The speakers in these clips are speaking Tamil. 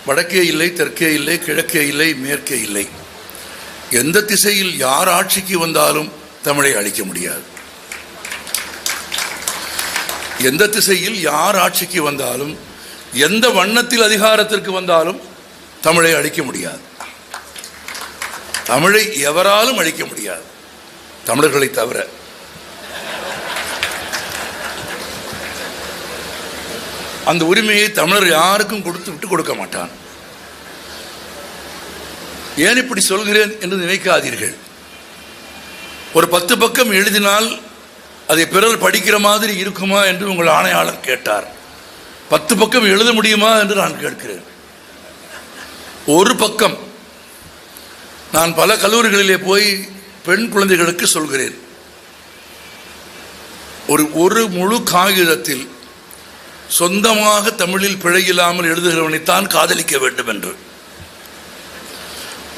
வடக்கே இல்லை, தெற்கே இல்லை, கிழக்கே இல்லை, மேற்கே இல்லை. எந்த திசையில் யார் ஆட்சிக்கு வந்தாலும் தமிழை அழிக்க முடியாது. எந்த திசையில் யார் ஆட்சிக்கு வந்தாலும், எந்த வண்ணத்தில் அதிகாரத்திற்கு வந்தாலும் தமிழை அழிக்க முடியாது. தமிழை எவராலும் அழிக்க முடியாது, தமிழர்களை தவிர. அந்த உரிமையை தமிழர் யாருக்கும் விட்டு கொடுக்க மாட்டான். ஏன் இப்படி சொல்கிறேன் என்று நினைக்காதீர்கள். ஒரு 10 பக்கம் எழுதினால் அதை பிறர் படிக்கிற மாதிரி இருக்குமா என்று உங்கள் ஆணையாளர் கேட்டார். 10 பக்கம் எழுத முடியுமா என்று நான் கேட்கிறேன். ஒரு பக்கம். நான் பல கல்லூரிகளிலே போய் பெண் குழந்தைகளுக்கு சொல்கிறேன், ஒரு முழு காகிதத்தில் சொந்தமாக தமிழில் பிழையில்லாமல் எழுதுகிறவனைத்தான் காதலிக்க வேண்டும் என்று.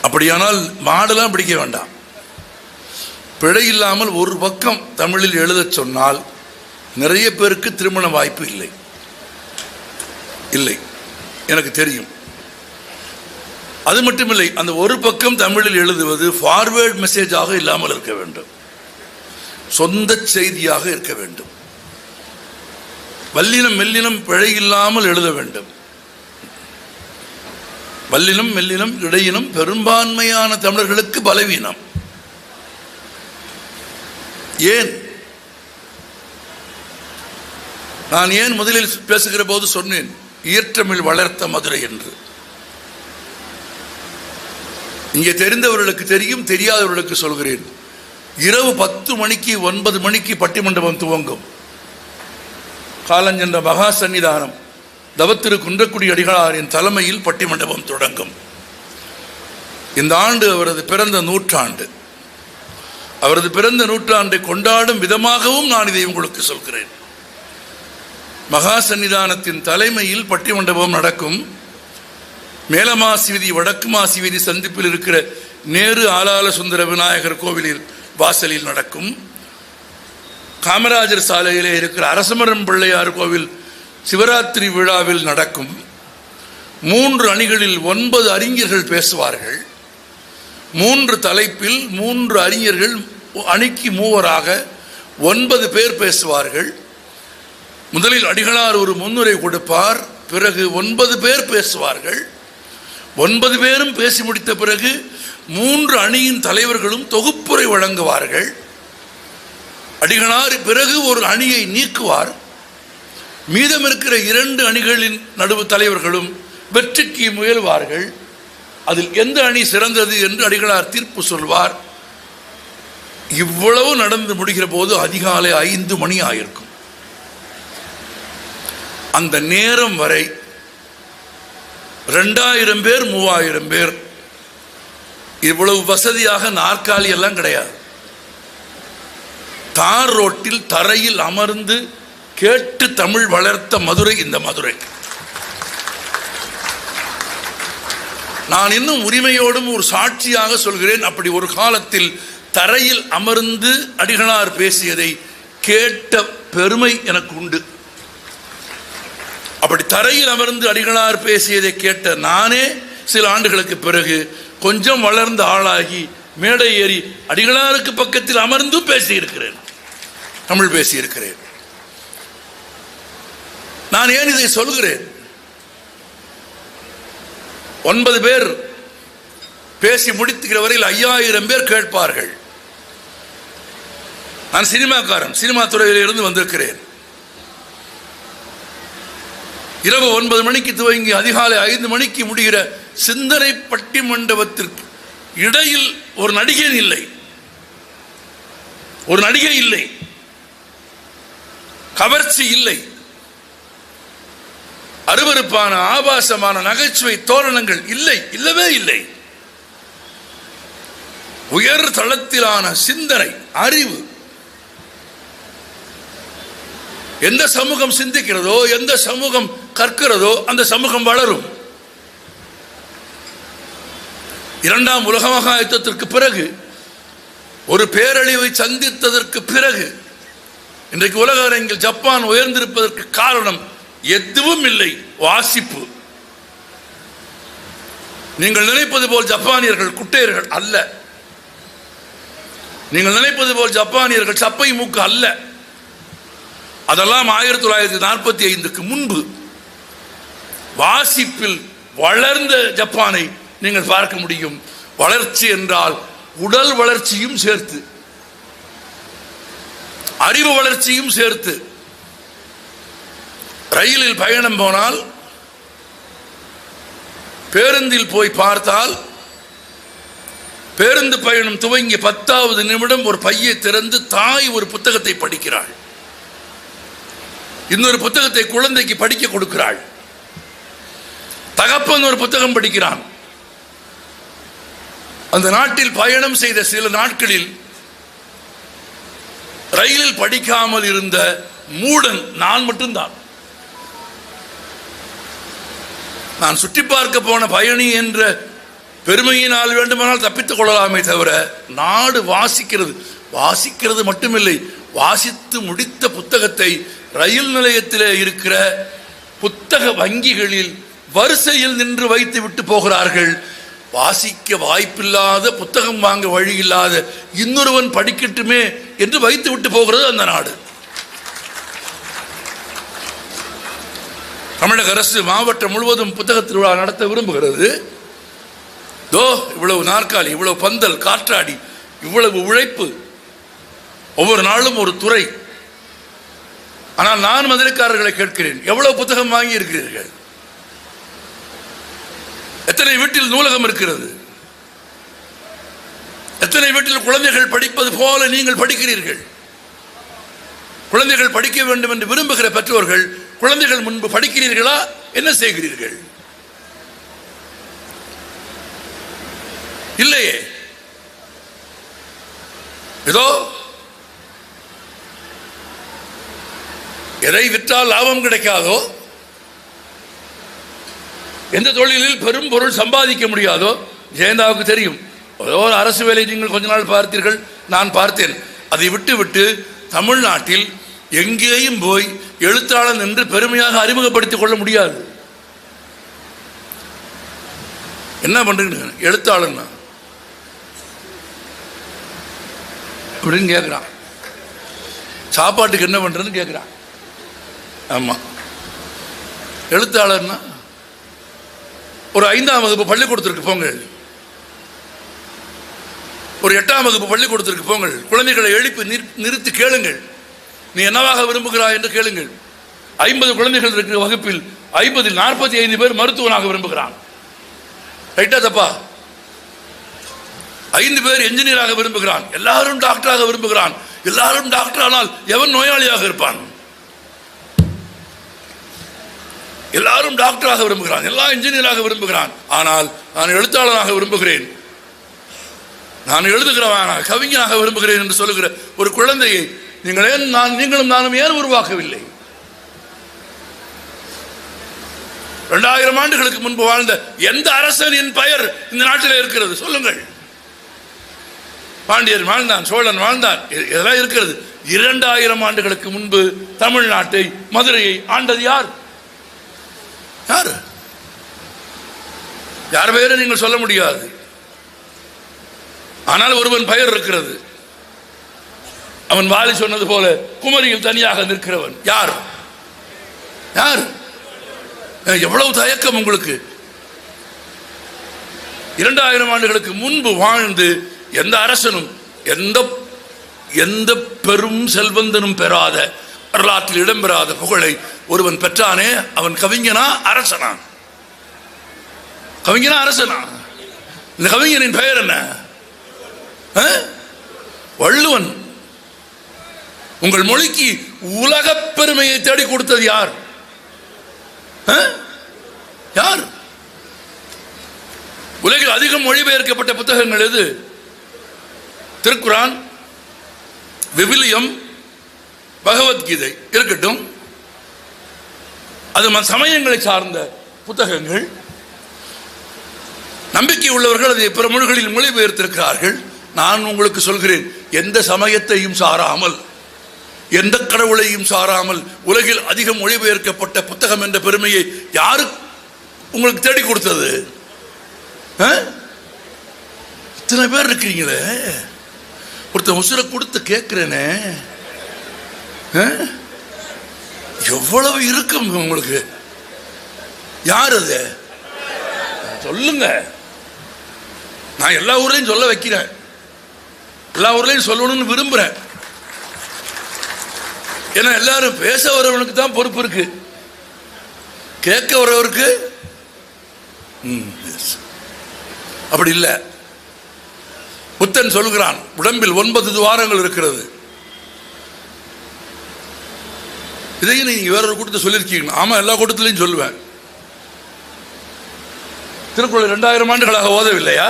அப்படியானால் மாடெல்லாம் பிடிக்க வேண்டாம். பிழை இல்லாமல் ஒரு பக்கம் தமிழில் எழுதச் சொன்னால் நிறைய பேருக்கு திருமண வாய்ப்பு இல்லை. இல்லை, எனக்கு தெரியும். அது மட்டுமில்லை, அந்த ஒரு பக்கம் தமிழில் எழுதுவது ஃபார்வேர்ட் மெசேஜாக இல்லாமல் இருக்க வேண்டும், சொந்த செய்தியாக இருக்க வேண்டும். வல்லினம் மெல்லினம் பிழை இல்லாமல் எழுத வேண்டும். வல்லினம் மெல்லினம் இடையினம் பெரும்பான்மையான தமிழர்களுக்கு பலவீனம். ஏன்? நான் ஏன் முதலில் பேசுகிற போது சொன்னேன் ஈர்த்தமிழ் வளர்த்த மதுரை என்று. இங்கே தெரிந்தவர்களுக்கு தெரியும், தெரியாதவர்களுக்கு சொல்கிறேன். இரவு 10 மணிக்கு 9 மணிக்கு பட்டிமண்டபம் துவங்கும். காலஞ்சென்ற மகா சன்னிதானம் தவத்திரு குன்றக்குடி அடிகளாரின் தலைமையில் பட்டிமண்டபம் தொடங்கும். இந்த ஆண்டு அவரது பிறந்த நூற்றாண்டு. அவரது பிறந்த நூற்றாண்டை கொண்டாடும் விதமாகவும் நான் இதை உங்களுக்கு சொல்கிறேன். மகா சன்னிதானத்தின் தலைமையில் பட்டிமண்டபம் நடக்கும். மேலமாசி வீதி வடக்கு மாசி வீதி சந்திப்பில் இருக்கிற நேரு ஆலால சுந்தர விநாயகர் கோவிலில் வாசலில் நடக்கும். காமராஜர் சாலையிலே இருக்கிற அரசமரம் பிள்ளையார் கோவில் சிவராத்திரி விழாவில் நடக்கும். 3 அணிகளில் 9 அறிஞர்கள் பேசுவார்கள். 3 தலைப்பில் 3 அறிஞர்கள் அணிக்கு மூவராக 9 பேர் பேசுவார்கள். முதலில் அடிகளார் ஒரு முன்னுரை கொடுப்பார். பிறகு 9 பேர் பேசுவார்கள். 9 பேரும் பேசி முடித்த பிறகு 3 அணியின் தலைவர்களும் தொகுப்புரை வழங்குவார்கள். அடிகளார் பிறகு ஒரு அணியை நீக்குவார். மீதம் இருக்கிற 2 அணிகளின் நடுவு தலைவர்களும் வெற்றிக்கு முயல்வார்கள். அதில் எந்த அணி சிறந்தது என்று அடிகளார் தீர்ப்பு சொல்வார். இவ்வளவு நடந்து முடிகிற போது அதிகாலை 5 மணி ஆயிருக்கும். அந்த நேரம் வரை 2000 பேர் 3000 பேர். இவ்வளவு வசதியாக நாற்காலி எல்லாம் கிடையாது. தார் ரோட்டில் தரையில் அமர்ந்து கேட்டு தமிழ் வளர்த்த மதுரை இந்த மதுரை. நான் இன்னும் உரிமையோடும் ஒரு சாட்சியாக சொல்கிறேன். அப்படி ஒரு காலத்தில் தரையில் அமர்ந்து அடிகளார் பேசியதை கேட்ட பெருமை எனக்கு உண்டு. அப்படி தரையில் அமர்ந்து அடிகளார் பேசியதை கேட்ட நானே சில ஆண்டுகளுக்கு பிறகு கொஞ்சம் வளர்ந்த ஆளாகி மேடை ஏறி அடிகளாருக்கு பக்கத்தில் அமர்ந்தும் பேசியிருக்கிறேன், தமிழ் பேசியிருக்கிறேன். நான் ஏன் இதை சொல்கிறேன்? 9 பேர் பேசி முடித்துக்கிற வரையில் 5000 பேர் கேட்பார்கள். நான் சினிமாக்காரன், சினிமா துறையில் இருந்து வந்திருக்கிறேன். இரவு 9 மணிக்கு துவங்கி அதிகாலை 5 மணிக்கு முடிகிற சிந்தனை பட்டிமண்டபத்திற்கு இடையில் ஒரு நடிகை இல்லை, ஒரு நடிகை இல்லை, கவர்ச்சி இல்லை, அருவருப்பான ஆபாசமான நகைச்சுவை தோரணங்கள் இல்லை, இல்லவே இல்லை. உயர் தளத்திலான சிந்தனை, அறிவு. எந்த சமூகம் சிந்திக்கிறதோ, எந்த சமூகம் கற்கிறதோ அந்த சமூகம் வளரும். 2ஆம் உலக மகா யுத்தத்திற்கு பிறகு, ஒரு பேரழிவை சந்தித்ததற்கு பிறகு இன்றைக்கு உலக அரங்கில் ஜப்பான் உயர்ந்திருப்பதற்கு காரணம் எதுவும் இல்லை, வாசிப்பு. நீங்கள் நினைப்பது போல் ஜப்பானியர்கள் குட்டையர்கள் அல்ல. நீங்கள் நினைப்பது போல் ஜப்பானியர்கள் சப்பை மூக்கு அல்ல. அதெல்லாம் 1945க்கு முன்பு வாசிப்பில் வளர்ந்த ஜப்பானை நீங்கள் பார்க்க முடியும். வளர்ச்சி என்றால் உடல் வளர்ச்சியும் சேர்த்து, அறிவு வளர்ச்சியும் சேர்த்து. ரயிலில் பயணம் போனால், பேருந்தில் போய் பார்த்தால், பேருந்து பயணம் துவங்கிய 10வது நிமிடம் ஒரு பையை திறந்து தாய் ஒரு புத்தகத்தை படிக்கிறாள், இன்னொரு புத்தகத்தை குழந்தைக்கு படிக்க கொடுக்கிறாள், தகப்பன் ஒரு புத்தகம் படிக்கிறான். அந்த நாட்டில் பயணம் செய்த சில நாட்களில் ரயிலில் படிக்காமல் இருந்த மூடன் நான் மட்டும்தான். நான் சுற்றி பார்க்க போன பயணி என்ற பெருமையினால் வேண்டுமானால் தப்பித்துக் கொள்ளலாமே தவிர, நாடு வாசிக்கிறது மட்டுமில்லை, வாசித்து முடித்த புத்தகத்தை ரயில் நிலையத்தில் இருக்கிற புத்தக வங்கிகளில் வரிசையில் நின்று வைத்து விட்டு போகிறார்கள். வாசிக்க வாய்ப்பில்லாத, புத்தகம் வாங்க வழி இல்லாத இன்னொருவன் படிக்கட்டுமே என்று வைத்து விட்டு போகிறது அந்த நாடு. தமிழக அரசு மாவட்டம் முழுவதும் புத்தக திருவிழா நடத்த விரும்புகிறது. இவ்வளவு நாற்காலி, இவ்வளவு பந்தல், காற்றாடி, இவ்வளவு உழைப்பு, ஒவ்வொரு நாளும் ஒரு துறை. ஆனால் நான் மதுரைக்காரர்களை கேட்கிறேன், எவ்வளவு புத்தகம் வாங்கி இருக்கிறீர்கள்? எத்தனை வீட்டில் நூலகம் இருக்கிறது? எத்தனை வீட்டில் குழந்தைகள் படிப்பது போல நீங்கள் படிக்கிறீர்கள்? குழந்தைகள் படிக்க வேண்டும் என்று விரும்புகிற பெற்றோர்கள் குழந்தைகள் முன்பு படிக்கிறீர்களா? என்ன செய்கிறீர்கள்? இல்லையே. ஏதோ எதை விற்றால் லாபம் கிடைக்காதோ, எந்த தொழிலில் பெரும் பொருள் சம்பாதிக்க முடியாதோ, ஜெயந்தாவுக்கு தெரியும். ஏதோ ஒரு அரசு வேலை நீங்கள் கொஞ்ச நாள் பார்த்தீர்கள், நான் பார்த்தேன். அதை விட்டு தமிழ்நாட்டில் எங்கேயும் போய் எழுத்தாளன் என்று பெருமையாக அறிமுகப்படுத்திக் கொள்ள முடியாது. என்ன பண்றீங்க எழுத்தாளன் அப்படின்னு கேட்கிறான். சாப்பாட்டுக்கு என்ன பண்றதுன்னு கேட்கிறான். ஆமா, எழுத்தாளர்னா ஒரு 5ஆம் வகுப்பு பள்ளிக்கூடத்திற்கு போங்கள், ஒரு 8ஆம் வகுப்பு பள்ளிக்கூடத்திற்கு போங்கள், குழந்தைகளை எழுப்பி நிறுத்தி கேளுங்கள், நீ என்னவாக விரும்புகிறாய் என்று கேளுங்கள். 50 குழந்தைகள் இருக்கிற வகுப்பில் 50 45 பேர் மருத்துவனாக விரும்புகிறான். ரைட்டா தப்பா? 5 பேர் என்ஜினியராக விரும்புகிறான். எல்லாரும் டாக்டராக விரும்புகிறான். எல்லாரும் டாக்டர் ஆனால் எவன் நோயாளியாக இருப்பான்? எல்லாரும் டாக்டராக விரும்புகிறான், எல்லா இன்ஜினியராக விரும்புகிறான். ஆனால் நான் எழுத்தாளனாக விரும்புகிறேன், நான் எழுதுகிறவனாக கவிஞனாக விரும்புகிறேன் என்று சொல்லுகிற ஒரு குழந்தையை நீங்களும் நானும் ஏன் உருவாக்கவில்லை? 2000 ஆண்டுகளுக்கு முன்பு வாழ்ந்த எந்த அரசனின் பெயர் இந்த நாட்டில் இருக்கிறது? சொல்லுங்கள். பாண்டியர் வாழ்ந்தான், சோழன் வாழ்ந்தான், இதெல்லாம் இருக்கிறது. 2000 ஆண்டுகளுக்கு முன்பு தமிழ்நாட்டை, மதுரையை ஆண்டது யார்? யார் பெயரை நீங்கள் சொல்ல முடியாது. ஆனால் ஒருவன் பெயர் இருக்கிறது. அவன் வாலி சொன்னது போல குமரியில் தனியாக நிற்கிறவன். யார்? எவ்வளவு தயக்கம் உங்களுக்கு! 2000 ஆண்டுகளுக்கு முன்பு வாழ்ந்து எந்த அரசனும் எந்த பெரும் செல்வந்தனும் பெறாத, வரலாற்றில் இடம்பெறாத புகழை ஒருவன் பெற்றானே, அவன் கவிஞனா அரசனா? கவிஞனா அரசனா? இந்த கவிஞனின் பெயர் என்ன? வள்ளுவன். உங்கள் மொழிக்கு உலக பெருமையை தேடி கொடுத்தது யார்? யார்? உலகில் அதிகம் மொழிபெயர்க்கப்பட்ட புத்தகங்கள் எது? திருக்குரான், விவிலியம், பகவத்கீதை இருக்கட்டும், அது சமயங்களை சார்ந்த புத்தகங்கள். நம்பிக்கை உள்ளவர்கள் அதை பிற மொழிகளில் மொழிபெயர்த்திருக்கிறார்கள். நான் உங்களுக்கு சொல்கிறேன், எந்த சமயத்தையும் சாராமல், எந்த கடவுளையும் சாராமல் உலகில் அதிகம் மொழிபெயர்க்கப்பட்ட புத்தகம் என்ற பெருமையை யாரு உங்களுக்கு தேடி கொடுத்தது? இத்தனை பேர் இருக்கிறீங்களே, ஒருத்தன் உசுரை கொடுத்து கேட்கிறேனே, எவ்வளவு இருக்கும் உங்களுக்கு? யார் அது? சொல்லுங்க. நான் எல்லா ஊர்லயும் சொல்ல வைக்கிறேன், எல்லா ஊர்லயும் சொல்லணும்னு விரும்புறேன். ஏன்னா எல்லாரும் பேச வரவனுக்கு தான் பொறுப்பு இருக்கு, கேட்க வரவருக்கு அப்படி இல்லை. புத்தன் சொல்கிறான், உடம்பில் 9 துவாரங்கள் இருக்கிறது. இதையும் நீங்க வேறொரு கூட்டத்தை சொல்லியிருக்கீங்க. ஆமா, எல்லா கூட்டத்திலையும் சொல்லுவேன். திருக்குறள் 2000 ஆண்டுகளாக ஓதவில்லையா?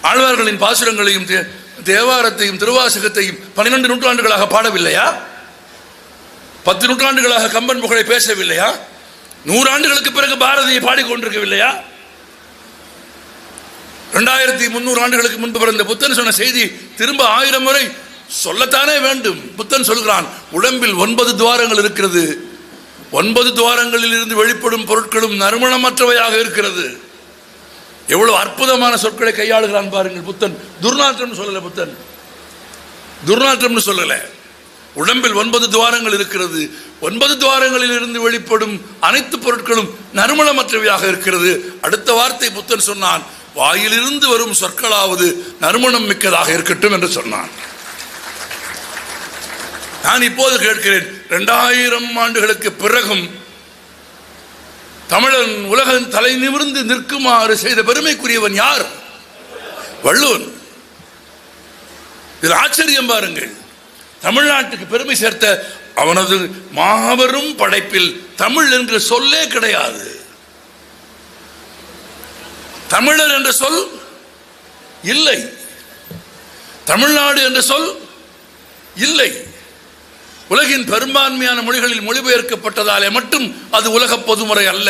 ஆழ்வார்களின் பாசுரங்களையும் தேவாரத்தையும் திருவாசகத்தையும் 12 நூற்றாண்டுகளாக பாடவில்லையா? 10 நூற்றாண்டுகளாக கம்பன் புகழை பேசவில்லையா? 100 ஆண்டுகளுக்கு பிறகு பாரதியை பாடிக்கொண்டிருக்கவில்லையா? 2300 ஆண்டுகளுக்கு முன்பு பிறந்த புத்தன் சொன்ன செய்தி திரும்ப 1000 முறை சொல்லத்தானே வேண்டும். புத்தன் சொல்கிறான், உடம்பில் 9 துவாரங்கள் இருக்கிறது. 9 துவாரங்களில் இருந்து வெளிப்படும் பொருட்களும் நறுமணமற்றவையாக இருக்கிறது. எவ்வளவு அற்புதமான சொற்களை கையாளுகிறான் பாருங்கள் புத்தன். துர்நாற்றம் சொல்லல, புத்தன் துர்நாற்றம் சொல்லல. உடம்பில் 9 துவாரங்கள் இருக்கிறது. 9 துவாரங்களில் இருந்து வெளிப்படும் அனைத்து பொருட்களும் நறுமணமற்றவையாக இருக்கிறது. அடுத்த வார்த்தை புத்தன் சொன்னான், வாயிலிருந்து வரும் சொற்களாவது நறுமணம் மிக்கதாக இருக்கட்டும் என்று சொன்னான். நான் இப்போது கேட்கிறேன், 2000 ஆண்டுகளுக்கு பிறகும் தமிழன் உலகம் தலை நிமிர்ந்து நிற்குமாறு செய்த பெருமைக்குரியவன் யார்? வள்ளுவன். இது ஆச்சரியம் பாருங்கள். தமிழ்நாட்டுக்கு பெருமை சேர்த்த அவனது மாபெரும் படைப்பில் தமிழ் என்ற சொல்லே கிடையாது. தமிழர் என்ற சொல் இல்லை, தமிழ்நாடு என்ற சொல் இல்லை. உலகின் பெரும்பான்மையான மொழிகளில் மொழிபெயர்க்கப்பட்டதாலே மட்டும் அது உலக பொதுமுறை அல்ல.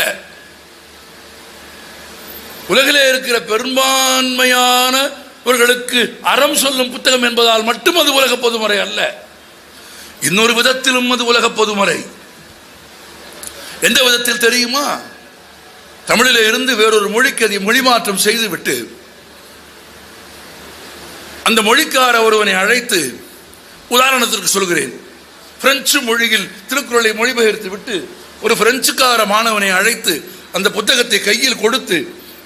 உலகிலே இருக்கிற பெரும்பான்மையானவர்களுக்கு அறம் சொல்லும் புத்தகம் என்பதால் மட்டும் அது உலக பொதுமுறை அல்ல. இன்னொரு விதத்திலும் அது உலக பொதுமுறை. எந்த விதத்தில் தெரியுமா? தமிழிலே இருந்து வேறொரு மொழிக்கு அதை மொழி மாற்றம் செய்துவிட்டு அந்த மொழிக்கார ஒருவனை அழைத்து, உதாரணத்திற்கு சொல்கிறேன், பிரெஞ்சு மொழியில் திருக்குறளை மொழிபெயர்த்து விட்டு ஒரு பிரெஞ்சுக்கார மாணவனை அழைத்து அந்த புத்தகத்தை கையில் கொடுத்து,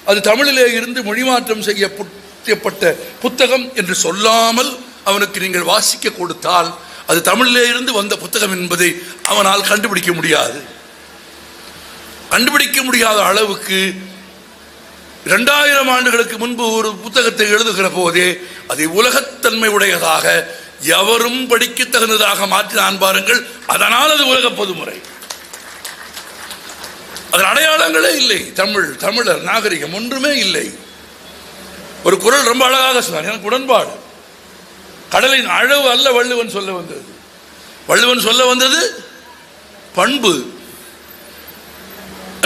அது தமிழிலே இருந்து மொழிமாற்றம் செய்யப்பட்ட புத்தகம் என்று சொல்லாமல் அவனுக்கு நீங்கள் வாசிக்க கொடுத்தால் அது தமிழிலே இருந்து வந்த புத்தகம் என்பதை அவனால் கண்டுபிடிக்க முடியாது. கண்டுபிடிக்க முடியாத அளவுக்கு 2000 ஆண்டுகளுக்கு முன்பு ஒரு புத்தகத்தை எழுதுகிற போதே அதை உலகத்தன்மை உடையதாக எவரும் படிக்க தகுந்ததாக மாற்றினான் பாருங்கள். அதனால் அது உலக பொதுமுறை. அதன் அடையாளங்களே இல்லை. தமிழர் நாகரிகம் ஒன்றுமே இல்லை. ஒரு குறள் ரொம்ப அழகாக சொன்னார், எனக்கு உடன்பாடு. கடலின் அளவு அல்ல வள்ளுவன் சொல்ல வந்தது. வள்ளுவன் சொல்ல வந்தது பண்பு.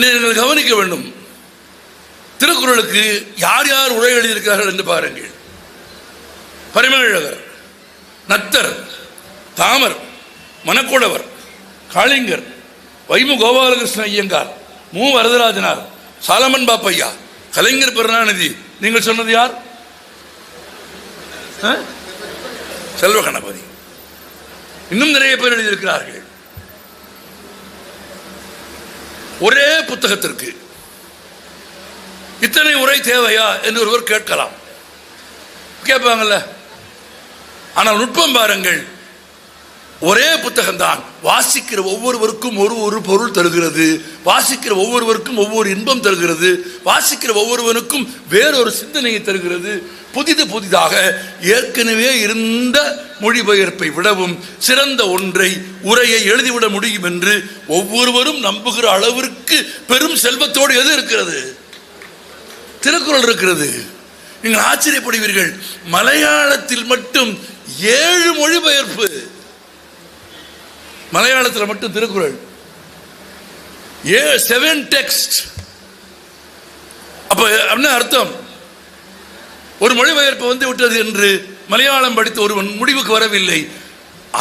நீங்கள் கவனிக்க வேண்டும். திருக்குறளுக்கு யார் யார் உரை எழுதியிருக்கிறார்கள் என்று பாருங்கள். பரிமேழகர், நத்தர், தாமர், மணக்குடவர், காளிங்கர், வைமு கோபாலகிருஷ்ண ஐயங்கார், மு வரதராஜனார், சாலமன் பாப்பையா, கலைஞர் கருணாநிதி. நீங்கள் சொன்னது யார்? செல்வ கணபதி. இன்னும் நிறைய பேர் எழுதியிருக்கிறார்கள். ஒரே புத்தகத்திற்கு இத்தனை உரை தேவையா என்று ஒருவர் கேட்கலாம், கேட்பாங்கல்ல. ஆனால் நுட்பம் பாருங்கள், ஒரே புத்தகம் தான் வாசிக்கிற ஒவ்வொருவருக்கும் ஒரு பொருள் தருகிறது. வாசிக்கிற ஒவ்வொருவருக்கும் ஒவ்வொரு இன்பம் தருகிறது. வாசிக்கிற ஒவ்வொருவனுக்கும் வேறொரு சிந்தனையை தருகிறது. புதிதாக ஏற்கனவே இருந்த மொழிபெயர்ப்பை விடவும் சிறந்த ஒன்றை உரையை எழுதிவிட முடியும் என்று ஒவ்வொருவரும் நம்புகிற அளவிற்கு பெரும் செல்வத்தோடு எது இருக்கிறது? திருக்குறள் இருக்கிறது. நீங்கள் ஆச்சரியப்படுவீர்கள். மலையாளத்தில் மட்டும் 7 மொழிபெயர்ப்பு. மலையாளத்தில் மட்டும் திருக்குறள் 7 டெக்ஸ்ட். அப்ப என்ன அர்த்தம்? ஒரு மொழிபெயர்ப்பு வந்து விட்டது என்று மலையாளம் படித்து ஒருவன் முடிவுக்கு வரவில்லை.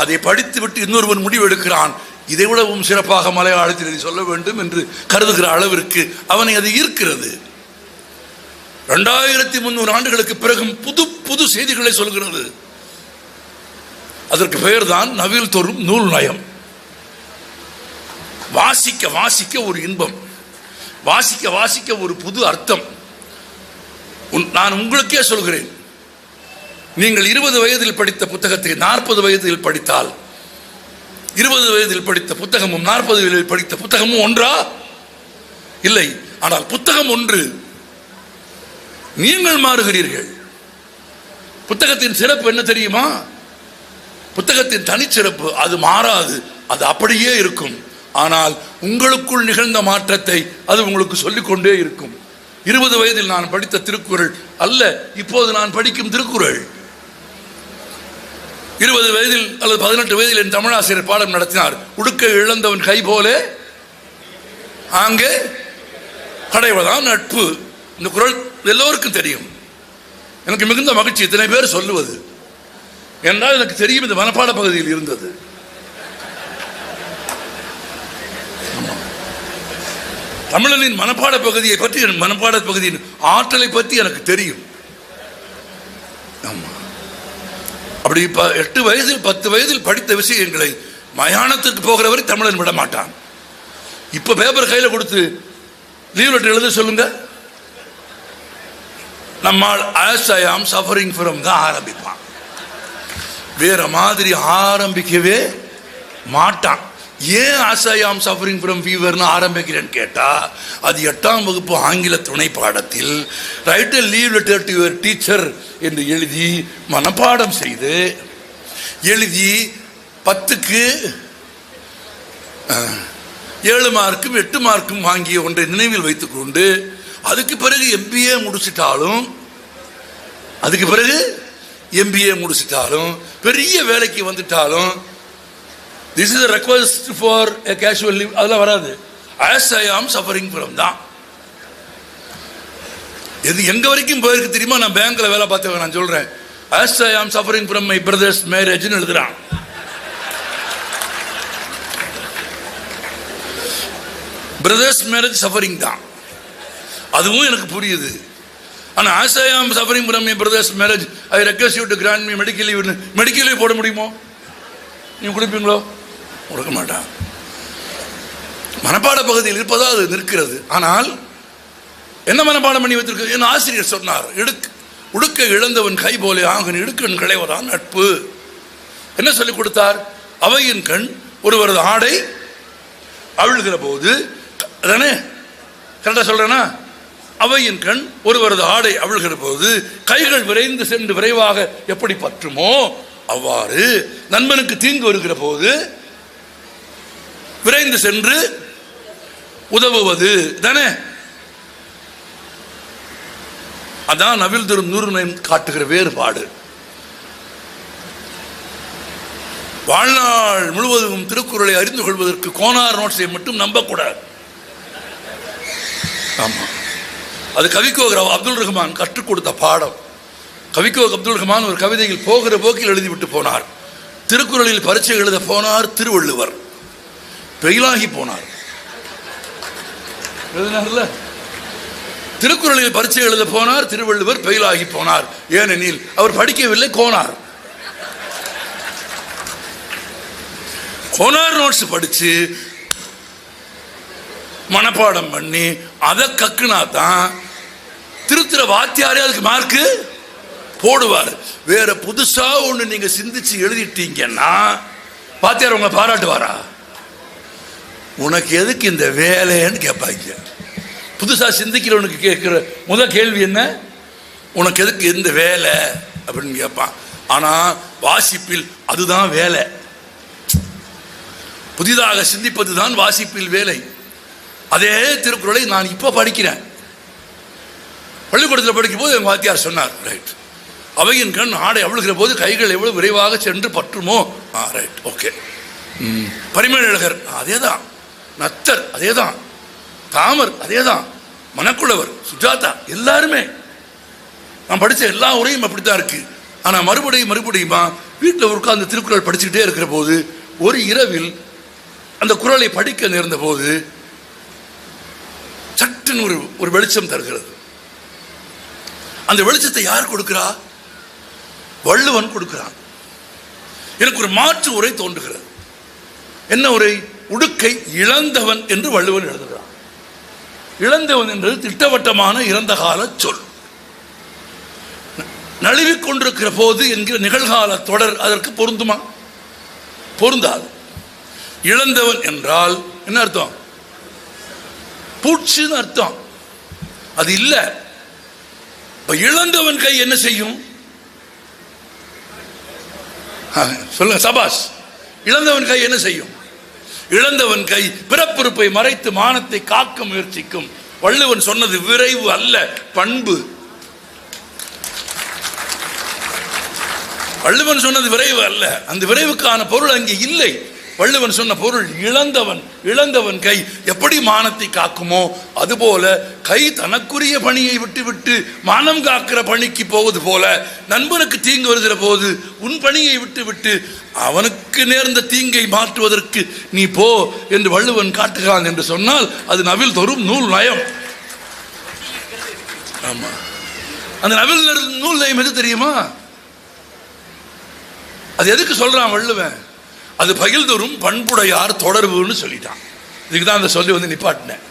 அதை படித்து விட்டு இன்னொருவன் முடிவு எடுக்கிறான், இதை விடவும் சிறப்பாக மலையாளத்தில் இதை சொல்ல வேண்டும் என்று கருதுகிற அளவிற்கு அவனை அது ஈர்க்கிறது. 2300 ஆண்டுகளுக்கு பிறகும் புது புது செய்திகளை சொல்கிறது. அதற்கு பெயர் தான் நவில் தொறும் நூல் நயம். வாசிக்க வாசிக்க ஒரு இன்பம், வாசிக்க வாசிக்க ஒரு புது அர்த்தம். நான் உங்களுக்கே சொல்கிறேன், நீங்கள் 20 வயதில் படித்த புத்தகத்தை 40 வயதில் படித்தால் 20 வயதில் படித்த புத்தகமும் 40 வயதில் படித்த புத்தகமும் ஒன்றா? இல்லை. ஆனால் புத்தகம் ஒன்று, நீங்கள் மாறுகிறீர்கள். புத்தகத்தின் சிறப்பு என்ன தெரியுமா? புத்தகத்தின் தனிச்சிறப்பு அது மாறாது, அது அப்படியே இருக்கும். ஆனால் உங்களுக்குள் நிகழ்ந்த மாற்றத்தை அது உங்களுக்கு சொல்லிக்கொண்டே இருக்கும். 20 வயதில் நான் படித்த திருக்குறள் அல்ல இப்போது நான் படிக்கும் திருக்குறள். 20 வயதில் அல்லது 18 வயதில் என் தமிழாசிரியர் பாடம் நடத்தினார். உடுக்கை இழந்தவன் கை போலே அங்கே கடைவதான் நட்பு. இந்த குறள் எல்லோருக்கும் தெரியும். எனக்கு மிகுந்த மகிழ்ச்சி இத்தனை பேர் சொல்லுவது என்றால் எனக்கு தெரியும், இந்த மனப்பாட பகுதியில் இருந்தது. தமிழனின் மனப்பாட பகுதியை பற்றி, மனப்பாட பகுதியின் ஆற்றலை பற்றி எனக்கு தெரியும். அப்படி 8 வயதில் 10 வயதில் படித்த விஷயங்களை மயானத்திற்கு போகிறவரை தமிழன் விட மாட்டான். இப்ப பேப்பர் கையில் கொடுத்து லீவ் லெட்டர் எழுத சொல்லுங்க, நம்மால் as I am suffering from தான் ஆரம்பிப்பான். வேற மாதிரி ஆரம்பிக்கவே மாட்டான். ஏன் as I am suffering from fever ஆரம்பிக்கிறேன்னு கேட்டா, அது 8ஆம் வகுப்பு ஆங்கில துணை பாடத்தில் right a leave letter to your teacher என்று எழுதி மனப்பாடம் செய்து எழுதி 10க்கு 7 மார்க்கும் 8 மார்க்கும் வாங்கிய ஒன்றை நினைவில் வைத்துக் கொண்டு அதுக்கு பிறகு MBA முடிச்சிட்டாலும் பெரிய வேலைக்கு வந்துட்டாலும் this is a request for a casual leave அதெல்லாம் வராது. as I am suffering from தான். இது எங்க வரைக்கும் போயிருக்கு தெரியுமா? நான் பேங்க்ல வேலை பார்த்தவங்க நான் சொல்றேன், as I am suffering from my brother's marriage ன்னு எழுதுறான். பிரதர்ஸ் மேரேஜ் சஃபரிங் தான், அதுவும் எனக்கு புரியுது. ஆனால் as I am suffering from my brother's marriage I request you to grant me medical leave. Medical leave போட முடியுமோ? நீங்க கொடுப்பீங்களோ? கொடுக்க மாட்டான். மனப்பாட பகுதியில் இருப்பதா அது நிற்கிறது. ஆனால் என்ன மனப்பாடம் பண்ணி வைத்திருக்கு? என் ஆசிரியர் சொன்னார், உடுக்க இழந்தவன் கை போலே ஆகன் இடுக்கன் களைவதான் நட்பு. என்ன சொல்லிக் கொடுத்தார்? அவையின் கண் ஒருவரது ஆடை அவிழ்கிற போது, அதானே கரெக்டா சொல்றேனா? அவையின் கண் ஒருவரது ஆடை அவிழ்கிற போது கைகள் விரைந்து சென்று விரைவாக எப்படி பற்றுமோ அவ்வாறு நண்பனுக்கு தீங்கு வருகிற போது விரைந்து சென்று உதவுவது தானே. அதான் நவில் தரும் நூறு காட்டுகிற வேறுபாடு. வாழ்நாள் முழுவதும் திருக்குறளை அறிந்து கொள்வதற்கு கோனார் நோட்ஸை மட்டும் நம்பக்கூடாது. ஆமா, அது கவிக்கோ அப்துல் ரஹ்மான் கற்றுக் கொடுத்த பாடம். கவிக்கோ அப்துல் ரஹ்மான் ஒரு கவிதையில் போகிற போக்கில் எழுதிவிட்டு போனார். திருக்குறளில் பரீட்சை எழுத போனார் திருவள்ளுவர், பெயிலாகி போனார். திருக்குறளில் பரீட்சை எழுத போனார் திருவள்ளுவர், பெயிலாகி போனார். ஏனெனில் அவர் படிக்கவில்லை, கோனார் நோட்ஸ் படிச்சு மனப்பாடம் பண்ணி அதை கக்குனா தான் திருத்திர வாத்தியாரே அதுக்கு மார்க்கு போடுவார். வேற புதுசா ஒண்ணு நீங்க சிந்திச்சு எழுதிட்டீங்கன்னா வாத்தியார் உங்களை பாராட்டுவாரா? உனக்கு எதுக்கு இந்த வேலைன்னு கேட்பாங்க. புதுசா சிந்திக்கிறவனுக்கு கேட்கிற முதல் கேள்வி என்ன? உனக்கு எதுக்கு இந்த வேலை அப்படின்னு கேட்பான். ஆனா வாசிப்பில் அதுதான் வேலை. புதிதாக சிந்திப்பதுதான் வாசிப்பில் வேலை. அதே திருக்குறளை நான் இப்ப படிக்கிறேன். பள்ளிக்கூடத்தில் படிக்கும் போது எங்க வாத்தியார் சொன்னார், ரைட், அவையின் கண் ஆடை அவிழ்கிற போது கைகள் எவ்வளவு விரைவாக சென்று பற்றுமோ, ரைட், ஓகே. பரிமேலழகர் அதேதான், நத்தர் அதேதான், காமர் அதேதான், மணக்குளவர், சுஜாதா, எல்லாருமே நான் படித்த எல்லா உரையும் அப்படித்தான் இருக்கு. ஆனா மறுபடியுமா வீட்டில் உட்கார்ந்து திருக்குறள் படிச்சுக்கிட்டே இருக்கிற போது ஒரு இரவில் அந்த குறளை படிக்க நேர்ந்த போது சட்டுன்னு ஒரு வெளிச்சம் தருகிறது. அந்த வெளிச்சத்தை யார் கொடுக்கிறா? வள்ளுவன் கொடுக்கிறான். எனக்கு ஒரு மாற்று உரை தோன்றுகிறது. என்ன உரை? உடுக்கை இழந்தவன் என்று வள்ளுவன் எழுதுகிறான். இழந்தவன் என்பது திட்டவட்டமான இறந்த கால சொல். நழுவிக் கொண்டிருக்கிற போது என்கிற நிகழ்கால தொடர் அதற்கு பொருந்துமா? பொருந்தாது. இழந்தவன் என்றால் என்ன அர்த்தம்? பூச்சின்னு அர்த்தம். அது இல்லை. இழந்தவன் கை என்ன செய்யும்? சொல்லுங்க சபாஸ். இழந்தவன் கை என்ன செய்யும்? இழந்தவன் கை பிறப்புறுப்பை மறைத்து மானத்தை காக்க முயற்சிக்கும். வள்ளுவன் சொன்னது விரைவு அல்ல, பண்பு. வள்ளுவன் சொன்னது விரைவு அல்ல. அந்த விரைவுக்கான பொருள் அங்கே இல்லை. வள்ளுவன் சொன்ன பொருள் இழந்தவன் கை எப்படி மானத்தை காக்குமோ அதுபோல கை தனக்குரிய பணியை விட்டுவிட்டு மானம் காக்கிற பணிக்கு போவது போல நண்பனுக்கு தீங்கு வருகிற போது உன் பணியை விட்டுவிட்டு அவனுக்கு நேர்ந்த தீங்கை மாற்றுவதற்கு நீ போ என்று வள்ளுவன் காட்டுகிறான் என்று சொன்னால் அது நவில் தரும் நூல் நயம். ஆமா, அந்த நவில் நூல் நயம் எது தெரியுமா? அது எதுக்கு சொல்றான் வள்ளுவன்? அது பகில் தரும் பண்புடையார் தொடர்புன்னு சொல்லிட்டான். இதுக்கு தான் அந்த சொல்லி வந்து நிப்பாட்டினேன்.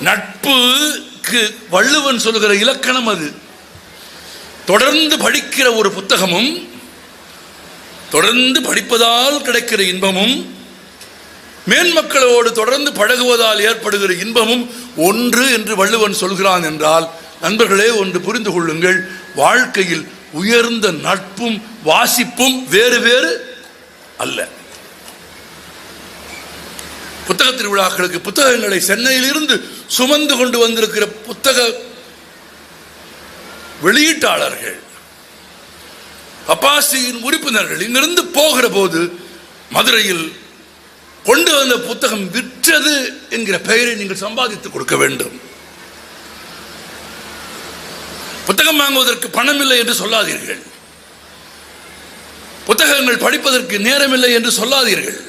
நட்புக்கு வள்ளுவன் சொல்லுகிற இலக்கணம் அது. தொடர்ந்து படிக்கிற ஒரு புத்தகமும் தொடர்ந்து படிப்பதால் கிடைக்கிற இன்பமும் மேன்மக்களோடு தொடர்ந்து பழகுவதால் ஏற்படுகிற இன்பமும் ஒன்று என்று வள்ளுவன் சொல்கிறான் என்றால் நண்பர்களே ஒன்று புரிந்து கொள்ளுங்கள். வாழ்க்கையில் உயர்ந்த நட்பும் வாசிப்பும் வேறு வேறு அல்ல. புத்தக திருவிழாக்களுக்கு புத்தகங்களை சென்னையிலிருந்து சுமந்து கொண்டு வந்திருக்கிற புத்தக வெளியீட்டாளர்கள், பப்பாசியின் உறுப்பினர்கள் இங்கிருந்து போகிற போது மதுரையில் கொண்டு வந்த புத்தகம் விற்றது என்கிற பெயரை நீங்கள் சம்பாதித்துக் கொடுக்க வேண்டும். புத்தகம் வாங்குவதற்கு பணம் இல்லை என்று சொல்லாதீர்கள். புத்தகங்கள் படிப்பதற்கு நேரமில்லை என்று சொல்லாதீர்கள்.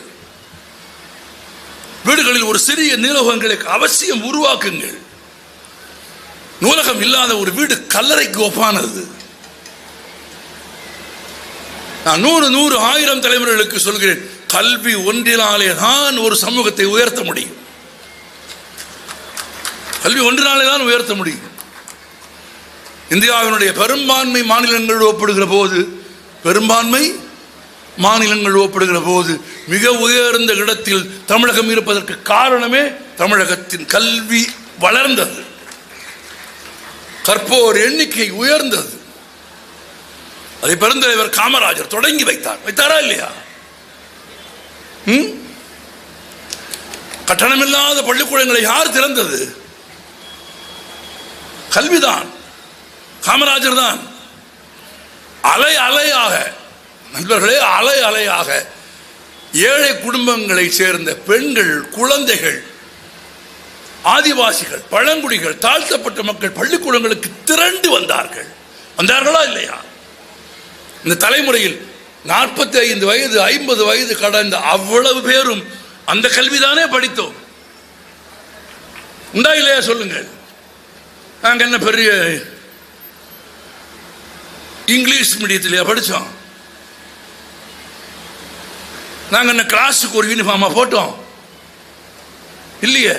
வீடுகளில் ஒரு சிறிய நூலகங்களை அவசியம் உருவாக்குங்கள். நூலகம் இல்லாத ஒரு வீடு கல்லறைக்கு ஒப்பானது. நான் 100 1000 தலைமுறைகளுக்கு சொல்கிறேன், கல்வி ஒன்றினாலே தான் ஒரு சமூகத்தை உயர்த்த முடியும். கல்வி ஒன்றினாலே தான் உயர்த்த முடியும். இந்தியாவினுடைய பெரும்பான்மை மாநிலங்கள் ஒப்பிடுகிற போது மிக உயர்ந்த இடத்தில் தமிழகம் இருப்பதற்கு காரணமே தமிழகத்தின் கல்வி வளர்ந்தது, கற்போர் எண்ணிக்கை உயர்ந்தது. அதை பெருந்தலைவர் காமராஜர் தொடங்கி வைத்தாரா இல்லையா? கட்டணமில்லாத பள்ளிக்கூடங்களை யார் திறந்தது? கல்விதான், காமராஜர் தான். அலை அலையாக நண்பர்களே, அலை அலையாக ஏழை குடும்பங்களை சேர்ந்த பெண்கள், குழந்தைகள், ஆதிவாசிகள், பழங்குடிகள், தாழ்த்தப்பட்ட மக்கள் பள்ளிக்கூடங்களுக்கு திரண்டு வந்தார்களா இல்லையா? இந்த தலைமுறையில் 45 வயது 50 வயது கடந்த அவ்வளவு பேரும் அந்த கல்விதானே படித்தோம். உண்டா இல்லையா சொல்லுங்கள். நாங்கள் என்ன பெரிய இங்கிலீஷ் மீடியத்திலேயே படித்தோம்? நாங்கள் என்ன கிளாஸுக்கு ஒரு யூனிஃபார்மா போட்டோம்? இல்லையே.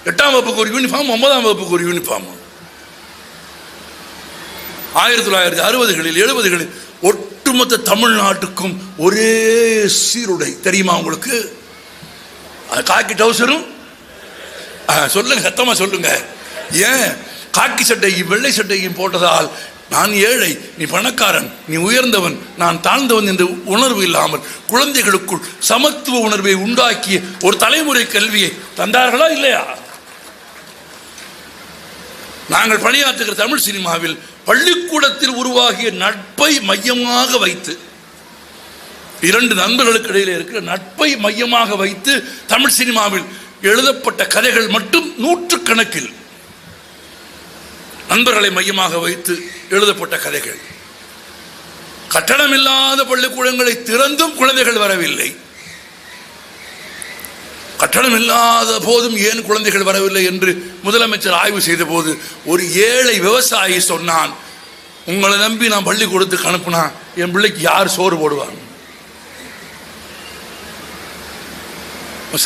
8ஆம் வகுப்புக்கு ஒரு யூனிஃபார்ம், 9ஆம் வகுப்புக்கு ஒரு யூனிஃபார்ம். 1960களில் 70களில் ஒட்டுமொத்த தமிழ்நாட்டுக்கும் ஒரே சீருடை தெரியுமா உங்களுக்கு? காக்கி டவுசரும் சொல்லுங்க, சத்தமா சொல்லுங்க. ஏன் காக்கி சட்டையும் வெள்ளை சட்டையும் போட்டதால் நான் ஏழை, நீ பணக்காரன், நீ உயர்ந்தவன், நான் தாழ்ந்தவன் என்ற உணர்வு இல்லாமல் குழந்தைகளுக்குள் சமத்துவ உணர்வை உண்டாக்கிய ஒரு தலைமுறை கல்வியை தந்தார்களா இல்லையா? நாங்கள் பணியாற்றுகிற தமிழ் சினிமாவில் பள்ளிக்கூடத்தில் உருவாகிய நட்பை மையமாக வைத்து, 2 நண்பர்களுக்கு இடையிலே இருக்கிற நட்பை மையமாக வைத்து தமிழ் சினிமாவில் எழுதப்பட்ட கதைகள் மட்டும் 100 கணக்கில் நண்பர்களை மையமாக வைத்து எழுதப்பட்ட கதைகள். கட்டணமில்லாத பள்ளிக்கூடங்களை திறந்தும் குழந்தைகள் வரவில்லை. கட்டணம் இல்லாத போதும் ஏன் குழந்தைகள் வரவில்லை என்று முதலமைச்சர் ஆய்வு செய்த போது ஒரு ஏழை விவசாயி சொன்னான், உங்களை நம்பி நான் பள்ளிக்கூடத்துக்கு அனுப்புனா என் பிள்ளைக்கு யார் சோறு போடுவாங்க?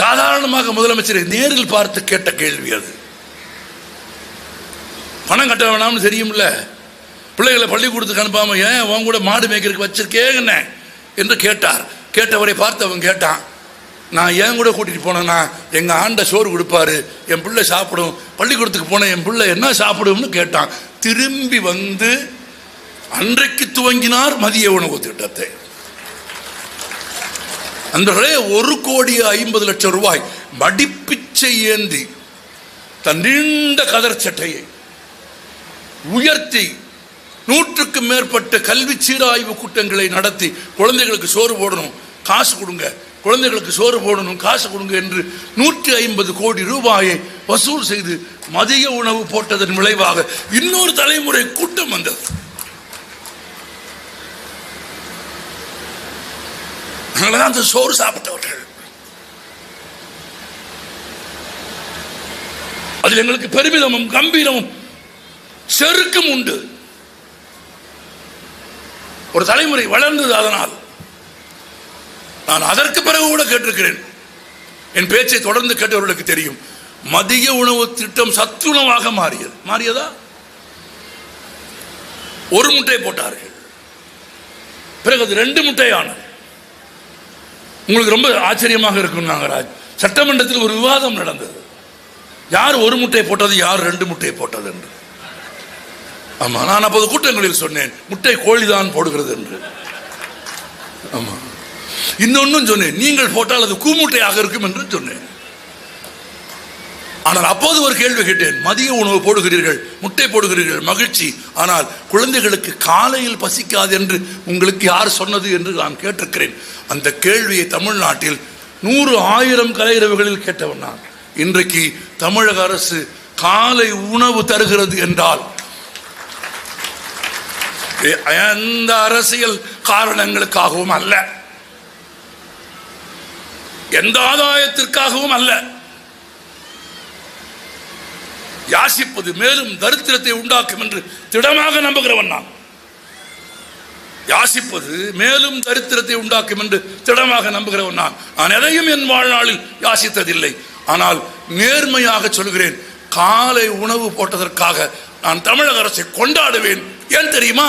சாதாரணமாக முதலமைச்சரை நேரில் பார்த்து கேட்ட கேள்வி அது. பணம் கட்ட வேணாம்னு தெரியும்ல, பிள்ளைகளை பள்ளிக்கூடத்துக்கு அனுப்பாம ஏன் உன் கூட மாடு மேய்க்கிறதுக்கு வச்சிருக்கேங்க என்று கேட்டார். கேட்டவரை பார்த்து அவன் கேட்டான், நான் ஏன் கூட கூட்டிட்டு போனேன்னா எங்க ஆண்ட சோறு கொடுப்பாரு, என் பிள்ளை சாப்பிடும், பள்ளிக்கூடத்துக்கு போன என் பிள்ளை என்ன சாப்பிடும்னு கேட்டான். திரும்பி வந்து அன்றைக்கு துவங்கினார் மதிய உணவு திட்டத்தை. அன்றே 1,50,00,000 ரூபாய் மடிப்பிச்சை ஏந்தி தன் நீண்ட கதர் சட்டையை உயர்த்தி 100க்கும் மேற்பட்ட கல்வி சீராய்வு கூட்டங்களை நடத்தி குழந்தைகளுக்கு சோறு போடணும், காசு கொடுங்க, குழந்தைகளுக்கு சோறு போடணும், காசு கொடுங்க என்று 150 கோடி ரூபாயை வசூல் செய்து மதிய உணவு போட்டதன் விளைவாக இன்னொரு தலைமுறை கூட்டம் வந்தது. நாங்கள்தான் அந்த சோறு சாப்பிட்டவர்கள். அதில் எங்களுக்கு பெருமிதமும் கம்பீரமும் செருக்கும் உண்டு. ஒரு தலைமுறை வளர்ந்தது. அதனால் நான் அதற்கு பிறகு கூட கேட்டிருக்கிறேன், என் பேச்சை தொடர்ந்து கேட்டவர்களுக்கு தெரியும், மதிய உணவு திட்டம் சத்துணவாக மாறியதா? ஒரு முட்டை போட்டார்கள், பிறகு அது 2 முட்டை ஆனது. உங்களுக்கு ரொம்ப ஆச்சரியமாக இருக்கும், நாகராஜ், சட்டமன்றத்தில் ஒரு விவாதம் நடந்தது, யார் ஒரு முட்டை போட்டது, யார் 2 முட்டை போட்டது என்று. ஆமா, நான் அப்போது கூட்டங்களில் சொன்னேன், முட்டை கோழிதான் போடுகிறது என்று. ஆமா, இன்னொன்னும் சொன்னேன், நீங்கள் போட்டால் அது கூமுட்டையாக இருக்கும் என்று சொன்னேன். ஆனால் அப்போது ஒரு கேள்வி கேட்டேன், மதிய உணவு போடுகிறீர்கள், முட்டை போடுகிறீர்கள், மகிழ்ச்சி, ஆனால் குழந்தைகளுக்கு காலையில் பசிக்காது என்று உங்களுக்கு யார் சொன்னது என்று நான் கேட்டிருக்கிறேன். அந்த கேள்வியை தமிழ்நாட்டில் 100,000 கலையரவுகளில் கேட்டவன் நான். இன்றைக்கு தமிழக அரசு காலை உணவு தருகிறது என்றால் எந்த அரசியல் காரணங்களுக்காகவும் அல்ல, எந்த ஆதாயத்திற்காகவும் அல்ல. யாசிப்பது மேலும் தரித்திரத்தை உண்டாக்கும் என்று திடமாக நம்புகிறவன் நான். யாசிப்பது மேலும் தரித்திரத்தை உண்டாக்கும் என்று திடமாக நம்புகிறவன் நான். நான் எதையும் என் வாழ்நாளில் யாசித்ததில்லை. ஆனால் நேர்மையாக சொல்கிறேன், காலை உணவு போட்டதற்காக நான் தமிழக அரசை கொண்டாடுவேன். ஏன் தெரியுமா?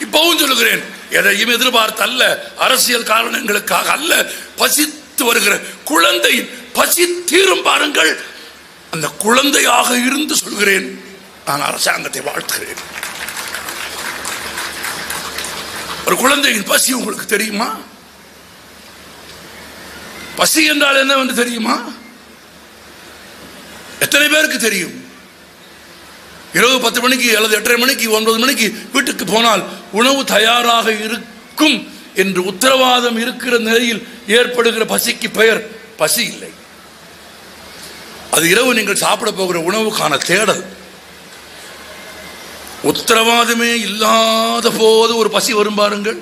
இப்பவும் சொல்லுகிறேன், எதையும் எதிர்பார்த்து அல்ல, அரசியல் காரணங்களுக்காக அல்ல. பசித்து வருகிற குழந்தையின் பசி தீரும் பாருங்கள். அந்த குழந்தையாக இருந்து சொல்கிறேன், நான் அரசாங்கத்தை வாழ்த்துகிறேன். ஒரு குழந்தையின் பசி உங்களுக்கு தெரியுமா? பசி என்றால் என்னவென்று தெரியுமா? எத்தனை பேருக்கு தெரியும்? இரவு 10 மணிக்கு அல்லது 8:30 மணிக்கு 9 மணிக்கு வீட்டுக்கு போனால் உணவு தயாராக இருக்கும் என்று உத்தரவாதம் இருக்கிற நிலையில் ஏற்படுகிற பசிக்கு பெயர் பசி இல்லை. அது இரவு நீங்கள் சாப்பிட போகிற உணவுக்கான தேடல். உத்தரவாதமே இல்லாத போது ஒரு பசி வரும் பாருங்கள்.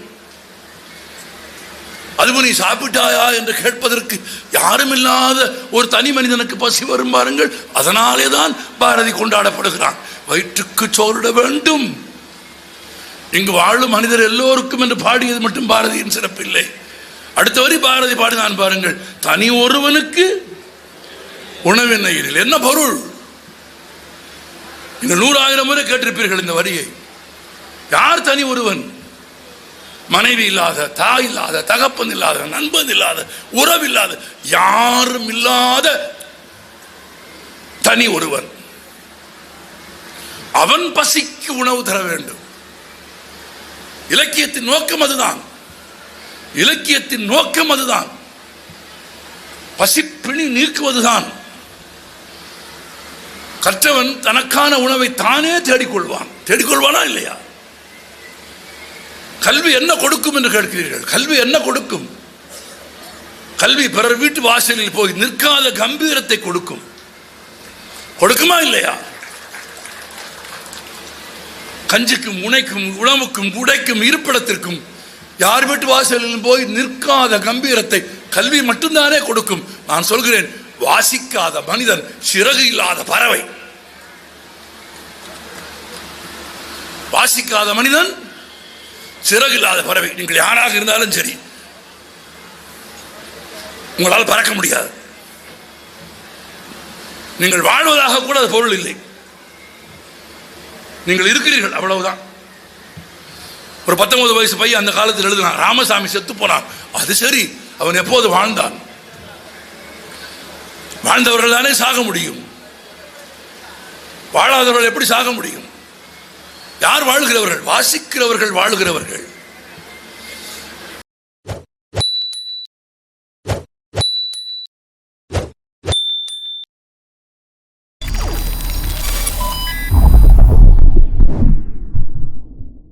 அதுவும் நீ சாப்பிட்டாயா என்று கேட்பதற்கு யாரும் இல்லாத ஒரு தனி மனிதனுக்கு பசி வரும் பாருங்கள். அதனாலே தான் பாரதி கொண்டாடப்படுகிறான். வயிற்றுக்கு சோறிட வேண்டும், இங்கு வாழும் மனிதர் எல்லோருக்கும் என்று பாடியது மட்டும் பாரதியின் சிறப்பில்லை. அடுத்த வரி பாரதி பாடினான் பாருங்கள், தனி ஒருவனுக்கு உணவின்மையில். என்ன பொருள்? நீங்கள் 100,000 முறை கேட்டிருப்பீர்கள் இந்த வரியை. யார் தனி ஒருவன்? மனைவி இல்லாத, தாய் இல்லாத, தகப்பன் இல்லாத, நண்பன் இல்லாத, உறவில்லாத, யாரும் இல்லாத தனி ஒருவன். அவன் பசிக்கு உணவு தர வேண்டும். இலக்கியத்தின் நோக்கம் அதுதான். இலக்கியத்தின் நோக்கம் அதுதான். பசிப்பிணி நீக்குவதுதான். கற்றவன் தனக்கான உணவை தானே தேடிக்கொள்வானா இல்லையா? கல்வி என்ன கொடுக்கும் என்று கேட்கிறீர்கள். கல்வி என்ன கொடுக்கும்? கல்வி பிறர் வீட்டு வாசலில் போய் நிற்காத கம்பீரத்தை கொடுக்கும். கொடுக்குமா இல்லையா? கஞ்சிக்கும் உணைக்கும் உணவுக்கும் உடைக்கும் இருப்பிடத்திற்கும் யார் வீட்டு வாசலில் போய் நிற்காத கம்பீரத்தை கல்வி மட்டும்தானே கொடுக்கும். நான் சொல்கிறேன், வாசிக்காத மனிதன் சிறகு இல்லாத பறவை. வாசிக்காத மனிதன் சிறகு இல்லாத பறவை. நீங்கள் யாராக இருந்தாலும் சரி, உங்களால் பறக்க முடியாது. நீங்கள் வாழ்வதாக கூட அது பொருள் இல்லை. நீங்கள் இருக்கிறீர்கள், அவ்வளவுதான். ஒரு 19 வயசு பையன் அந்த காலத்தில் எழுதினான், ராமசாமி செத்து போனான். அது சரி, அவன் எப்போது வாழ்ந்தான்? வாழ்ந்தவர்கள் தானே சாக முடியும். வாழாதவர்கள் எப்படி சாக முடியும்? யார் வாழ்கிறவர்கள்? வாசிக்கிறவர்கள், வாழுகிறவர்கள்.